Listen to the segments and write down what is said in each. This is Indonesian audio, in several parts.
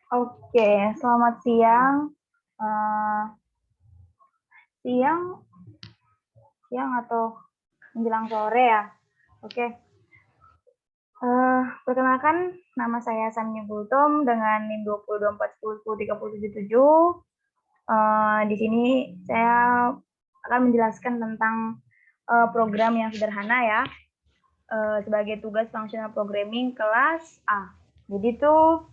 Oke, selamat siang. Eh, siang, siang atau menjelang sore ya. Oke. Perkenalkan, nama saya Sanya Gultom dengan NIM 2024103077. Di sini saya akan menjelaskan tentang program yang sederhana ya, sebagai tugas functional programming kelas A. Jadi tuh,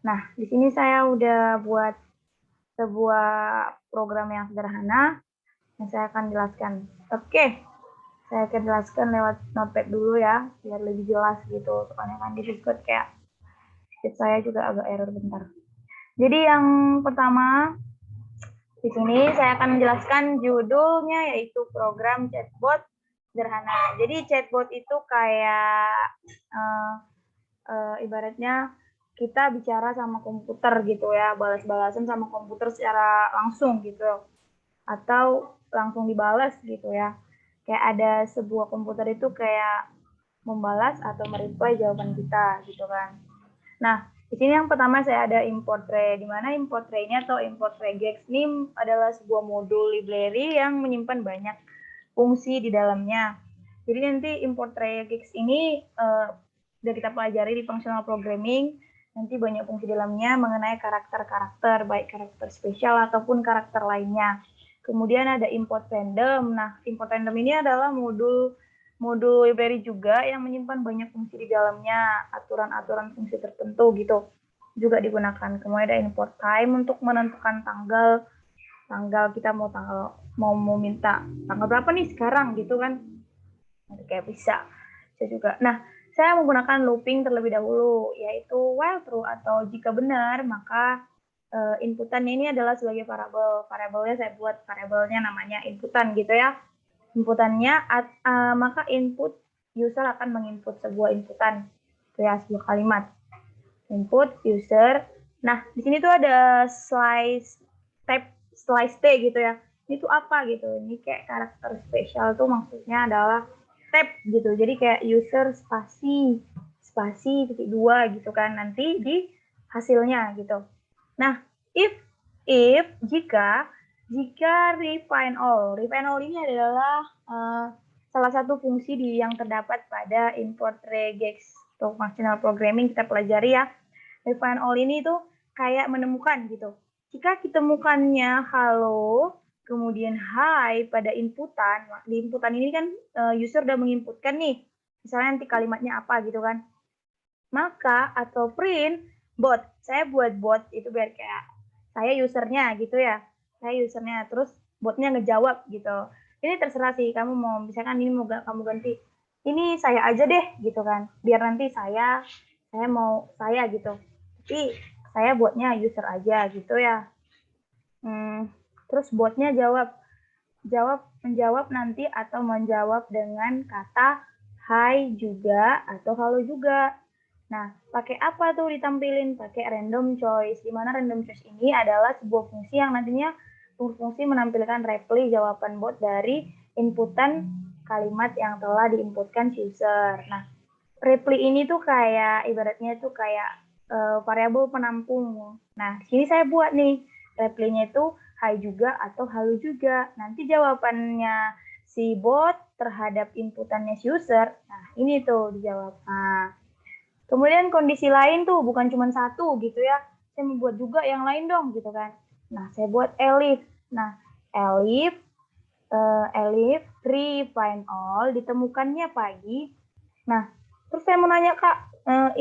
nah di sini saya udah buat sebuah program yang sederhana yang saya akan jelaskan. Oke, saya akan jelaskan lewat notepad dulu ya, biar lebih jelas gitu. Soalnya kan di Discord kayak saya juga agak error bentar. Jadi yang pertama, di sini saya akan menjelaskan judulnya yaitu program chatbot sederhana. Jadi chatbot itu kayak ibaratnya kita bicara sama komputer gitu ya, balas-balasan sama komputer secara langsung gitu, atau langsung dibalas gitu ya. Kayak ada sebuah komputer itu kayak membalas atau mereply jawaban kita gitu kan. Nah, di sini yang pertama saya ada import tray, di mana import tray-nya atau import regex ini adalah sebuah modul library yang menyimpan banyak fungsi di dalamnya. Jadi nanti import regex ini sudah kita pelajari di functional programming, nanti banyak fungsi di dalamnya mengenai karakter-karakter, baik karakter spesial ataupun karakter lainnya. Kemudian ada import random. Nah, import random ini adalah modul library juga yang menyimpan banyak fungsi di dalamnya, aturan-aturan fungsi tertentu gitu juga digunakan. Kemudian ada import time untuk menentukan tanggal kita mau minta tanggal berapa nih sekarang gitu kan. Nanti kayak bisa juga. Nah, saya menggunakan looping terlebih dahulu, yaitu while true atau jika benar maka inputannya ini adalah sebagai variabel. Variabelnya saya buat variabelnya namanya inputan gitu ya. Inputannya maka input user akan menginput sebuah inputan itu ya, sebuah kalimat input user. Nah di sini tuh ada slice t gitu ya, ini tuh apa gitu, ini kayak karakter spesial tuh maksudnya adalah tab gitu, jadi kayak user spasi titik dua gitu kan nanti di hasilnya gitu. Nah if jika refine all ini adalah salah satu fungsi yang terdapat pada import regex atau functional programming kita pelajari ya. Refine all ini tuh kayak menemukan gitu. Jika ditemukannya halo, kemudian hi pada inputan, di inputan ini kan user udah menginputkan nih, misalnya nanti kalimatnya apa gitu kan. Maka atau print bot, saya buat bot itu biar kayak saya usernya gitu ya, saya usernya, terus botnya ngejawab gitu. Ini terserah sih, kamu mau misalkan ini mau kamu ganti, ini saya aja deh gitu kan, biar nanti saya mau saya gitu, tapi saya buatnya user aja gitu ya. Terus botnya menjawab nanti atau menjawab dengan kata hai juga atau halo juga. Nah, pakai apa tuh ditampilin? Pakai random choice. Di mana random choice ini adalah sebuah fungsi yang nantinya fungsi menampilkan reply jawaban bot dari inputan kalimat yang telah diinputkan user. Nah, reply ini tuh kayak ibaratnya tuh kayak variabel penampung. Nah, sini saya buat nih reply-nya itu hai juga atau halo juga. Nanti jawabannya si bot terhadap inputannya si user. Nah, ini tuh dijawab. Nah, kemudian kondisi lain tuh bukan cuma satu gitu ya. Saya membuat juga yang lain dong gitu kan. Nah, saya buat elif. Nah, elif refine all ditemukannya pagi. Nah, terus saya mau nanya Kak,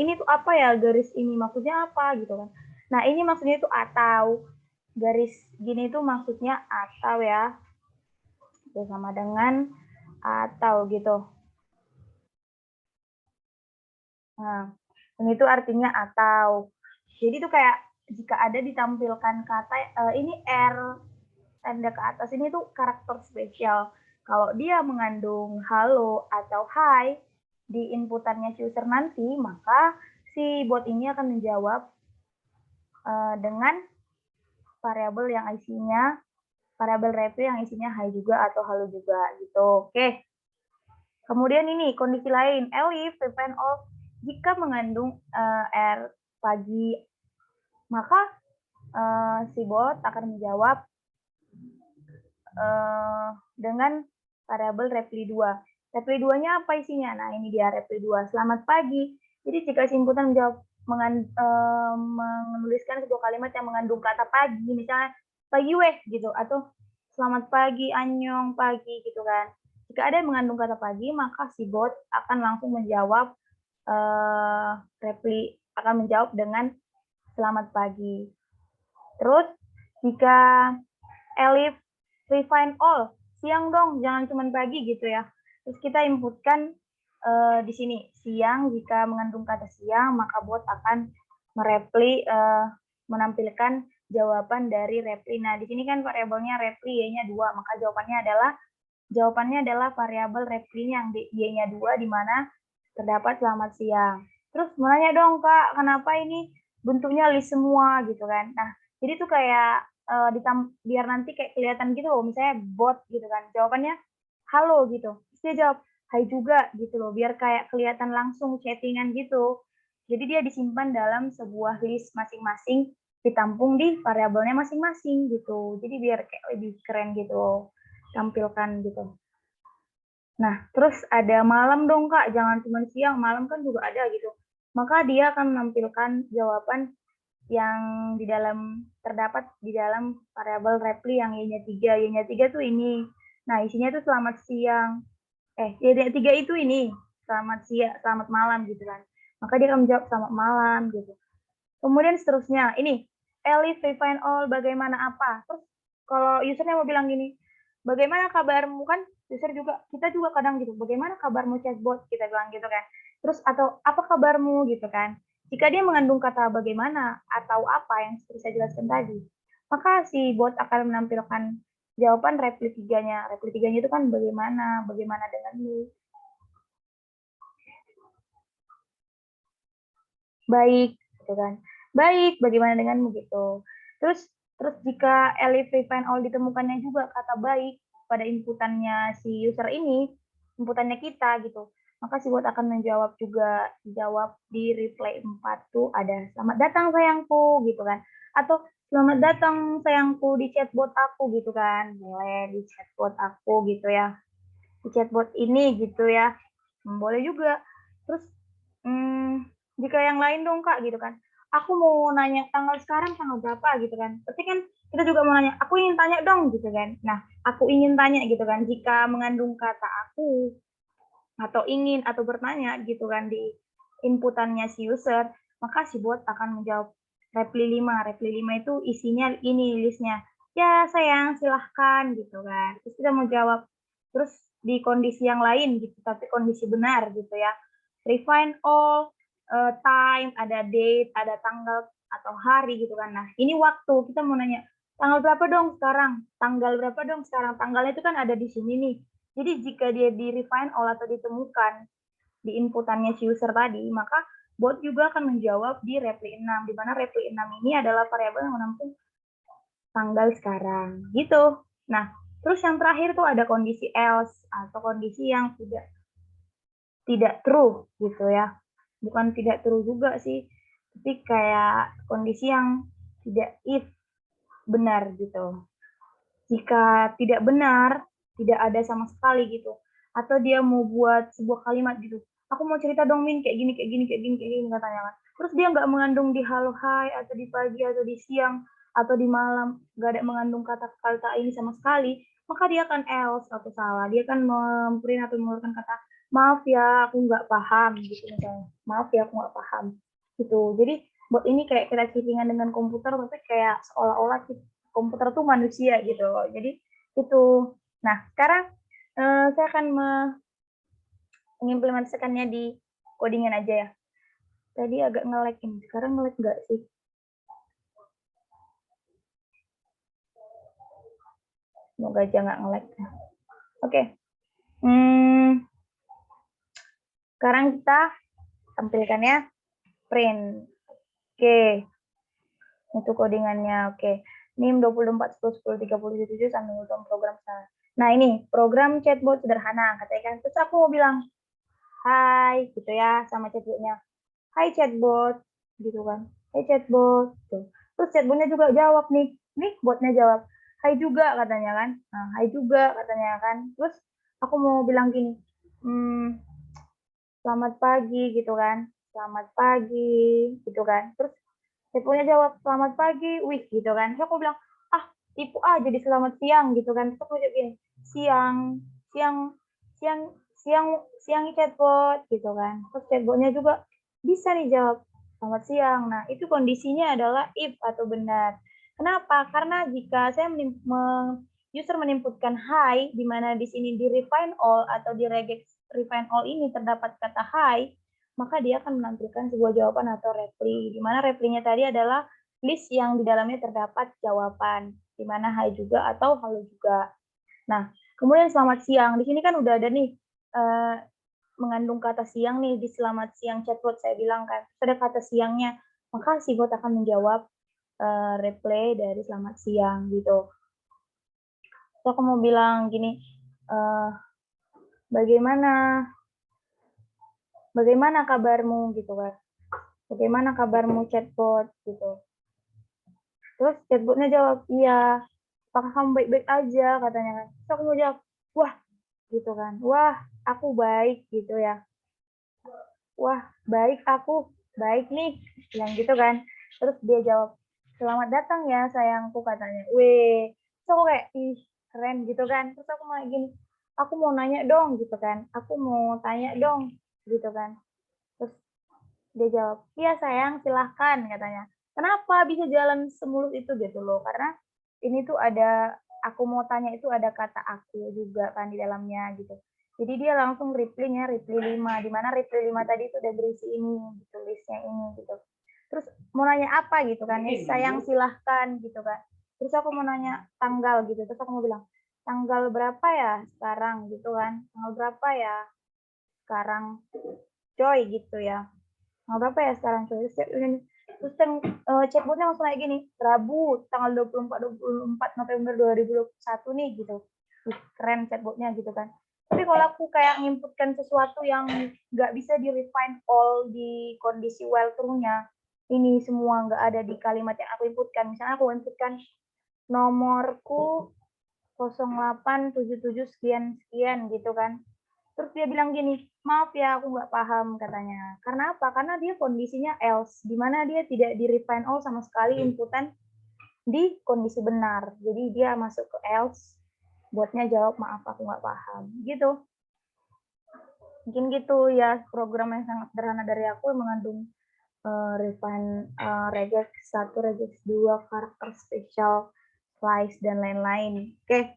ini tuh apa ya garis ini maksudnya apa gitu kan. Nah, ini maksudnya itu atau garis gini tuh maksudnya atau ya. Sama dengan atau gitu. Nah, ini tuh artinya atau. Jadi tuh kayak jika ada ditampilkan kata ini R tanda ke atas ini tuh karakter spesial. Kalau dia mengandung halo atau hi di inputannya si user nanti, maka si bot ini akan menjawab dengan variabel yang isinya variabel review yang isinya hi juga atau halo juga gitu. Oke. Kemudian ini kondisi lain, elif depend of jika mengandung R pagi maka si bot akan menjawab dengan variabel reply 2. Reply 2-nya apa isinya? Nah, ini dia reply 2. Selamat pagi. Jadi jika si inputan menjawab menuliskan sebuah kalimat yang mengandung kata pagi, misalnya pagi weh gitu, atau selamat pagi, anyong, pagi gitu kan. Jika ada yang mengandung kata pagi, maka si bot akan langsung menjawab akan menjawab dengan selamat pagi. Terus jika Elif refine all, siang dong, jangan cuma pagi gitu ya. Terus kita inputkan di sini siang, jika mengandung kata siang maka bot akan menampilkan jawaban dari reply. Nah, di sini kan variabelnya reply y-nya 2, maka jawabannya adalah variabel reply-nya yang y-nya 2 di mana terdapat selamat siang. Terus mau nanya dong, Kak, kenapa ini bentuknya list semua gitu kan. Nah, jadi tuh kayak biar nanti kayak kelihatan gitu loh, misalnya bot gitu kan, jawabannya halo gitu, terus dia jawab hai juga gitu loh, biar kayak kelihatan langsung chattingan gitu. Jadi dia disimpan dalam sebuah list masing-masing, ditampung di variabelnya masing-masing gitu. Jadi biar kayak lebih keren gitu, tampilkan gitu. Nah, terus ada malam dong Kak, jangan cuma siang, malam kan juga ada gitu. Maka dia akan menampilkan jawaban yang terdapat di dalam variabel reply yang y-nya 3. Y-nya 3 tuh ini. Nah, isinya tuh selamat siang. Y-nya 3 itu ini. Selamat siang, selamat malam gitu kan. Maka dia akan menjawab selamat malam gitu. Kemudian seterusnya, ini Elif refine all bagaimana apa. Terus kalau usernya mau bilang gini, bagaimana kabarmu kan kita juga kadang gitu, bagaimana kabarmu chatbot, kita bilang gitu kan. Terus atau apa kabarmu gitu kan. Jika dia mengandung kata bagaimana atau apa yang seperti saya jelaskan tadi, maka si bot akan menampilkan jawaban reply 3-nya. Reply 3-nya itu kan bagaimana denganmu. Baik, gitu kan. Baik, bagaimana denganmu gitu. Terus jika Elif refine all ditemukannya juga kata baik pada inputannya si user ini, inputannya kita gitu, maka si bot akan menjawab juga, jawab di reply 4 tuh ada selamat datang sayangku gitu kan, atau selamat datang sayangku di chatbot aku gitu kan, boleh di chatbot aku gitu ya, di chatbot ini gitu ya, boleh juga. Terus jika yang lain dong Kak gitu kan, aku mau nanya tanggal sekarang tanggal berapa gitu kan, berarti kan kita juga mau nanya, aku ingin tanya dong gitu kan. Nah, aku ingin tanya gitu kan, jika mengandung kata aku atau ingin atau bertanya gitu kan di inputannya si user, maka si bot akan menjawab reply 5. Reply 5 itu isinya ini listnya. Ya sayang silahkan gitu kan. Terus kita mau jawab. Terus di kondisi yang lain gitu, tapi kondisi benar gitu ya. Refine all, time, ada date, ada tanggal atau hari gitu kan. Nah, ini waktu. Kita mau nanya, tanggal berapa dong sekarang? Tanggal berapa dong sekarang? Tanggalnya itu kan ada di sini nih. Jadi jika dia di refine all atau ditemukan di inputannya si user tadi, maka bot juga akan menjawab di reply 6, di mana reply 6 ini adalah variabel yang menampung tanggal sekarang, gitu. Nah, terus yang terakhir tuh ada kondisi else atau kondisi yang tidak true gitu ya. Bukan tidak true juga sih, tapi kayak kondisi yang tidak if benar gitu. Jika tidak benar, tidak ada sama sekali gitu. Atau dia mau buat sebuah kalimat gitu. Aku mau cerita dong Min, kayak gini katanya kan. Terus dia nggak mengandung di halo hai, atau di pagi, atau di siang, atau di malam, nggak ada mengandung kata-kata ini sama sekali, maka dia akan else atau salah. Dia akan memprint atau mengeluarkan kata, maaf ya, aku nggak paham gitu misalnya. Maaf ya, aku nggak paham. Gitu. Jadi buat ini kayak kita chattingan dengan komputer, tapi kayak seolah-olah komputer tuh manusia gitu. Jadi itu. Nah, sekarang saya akan mengimplementasikannya di codingan aja ya. Tadi agak nge-lag ini. Sekarang nge-lag nggak sih? Semoga aja nggak nge-lag. Oke. Sekarang kita tampilkan ya. Print. Oke. Itu codingannya. Oke. NIM 24101037 sambil ngitung program sana. Nah, ini program chatbot sederhana, katanya kan. Terus aku mau bilang, hai, gitu ya, sama chatbotnya. Hai chatbot, gitu kan. hey chatbot. Tuh. Terus chatbotnya juga jawab nih botnya jawab, hai juga katanya kan. Nah, hai juga katanya kan. Terus aku mau bilang gini, selamat pagi gitu kan, selamat pagi gitu kan. Terus chatbotnya jawab selamat pagi, wih gitu kan. Terus aku bilang, ah tipu aja di selamat siang gitu kan. Terus aku jawab gini, siang, siang, siang, siang, siang chatbot gitu kan. Terus chatbotnya juga bisa nih jawab selamat siang. Nah itu kondisinya adalah if atau benar. Kenapa? Karena jika saya user menginputkan hi, di mana di sini di refine all atau di regex refine all ini terdapat kata hi, maka dia akan menampilkan sebuah jawaban atau reply, di mana reply-nya tadi adalah list yang di dalamnya terdapat jawaban, di mana hai juga atau halo juga. Nah, kemudian selamat siang. Di sini kan udah ada nih mengandung kata siang nih di selamat siang chatbot saya bilang kan. Ada kata siangnya, maka si bot akan menjawab reply dari selamat siang gitu. So, aku mau bilang gini, bagaimana kabarmu gitu kan? Bagaimana kabarmu chatbot gitu? Terus chatbotnya jawab, iya. Apakah kamu baik-baik aja katanya kan? Terus aku mau jawab, wah gitu kan. Wah, aku baik gitu ya. Wah, baik aku. Baik nih. Bilang gitu kan. Terus dia jawab, selamat datang ya sayangku katanya. Weh. Terus aku kayak, ih keren gitu kan. Terus aku mau gini, aku mau nanya dong gitu kan. Aku mau tanya dong gitu kan. Terus dia jawab, iya sayang silahkan katanya. Kenapa bisa jalan semulus itu gitu loh? Karena ini tuh ada, aku mau tanya itu ada kata aku juga kan di dalamnya gitu. Jadi dia langsung reply-nya reply 5, di mana reply 5 tadi itu udah berisi ini, gitu, listnya ini gitu. Terus mau nanya apa gitu kan, ya sayang silahkan gitu kan. Terus aku mau nanya tanggal gitu, terus aku mau bilang, tanggal berapa ya sekarang gitu kan, tanggal berapa ya sekarang coy gitu ya. Tanggal berapa ya sekarang coy? Terus chatbotnya langsung kayak gini, Rabu tanggal 24 November 2021 nih gitu. Keren chatbotnya gitu kan. Tapi kalau aku kayak nginputkan sesuatu yang nggak bisa di refine all di kondisi while true-nya, ini semua nggak ada di kalimat yang aku inputkan. Misalnya aku inputkan nomorku 0877 sekian sekian gitu kan. Terus dia bilang gini, maaf ya aku nggak paham katanya. Karena apa? Karena dia kondisinya else, di mana dia tidak di refine all sama sekali inputan di kondisi benar. Jadi dia masuk ke else, botnya jawab maaf aku nggak paham. Gitu. Mungkin gitu ya program yang sangat sederhana dari aku yang mengandung refine regex 1, regex 2, karakter spesial, slice, dan lain-lain. Oke,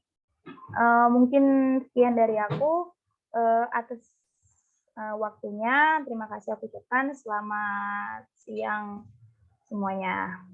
mungkin sekian dari aku atas waktunya. Terima kasih aku ucapkan. Selamat siang semuanya.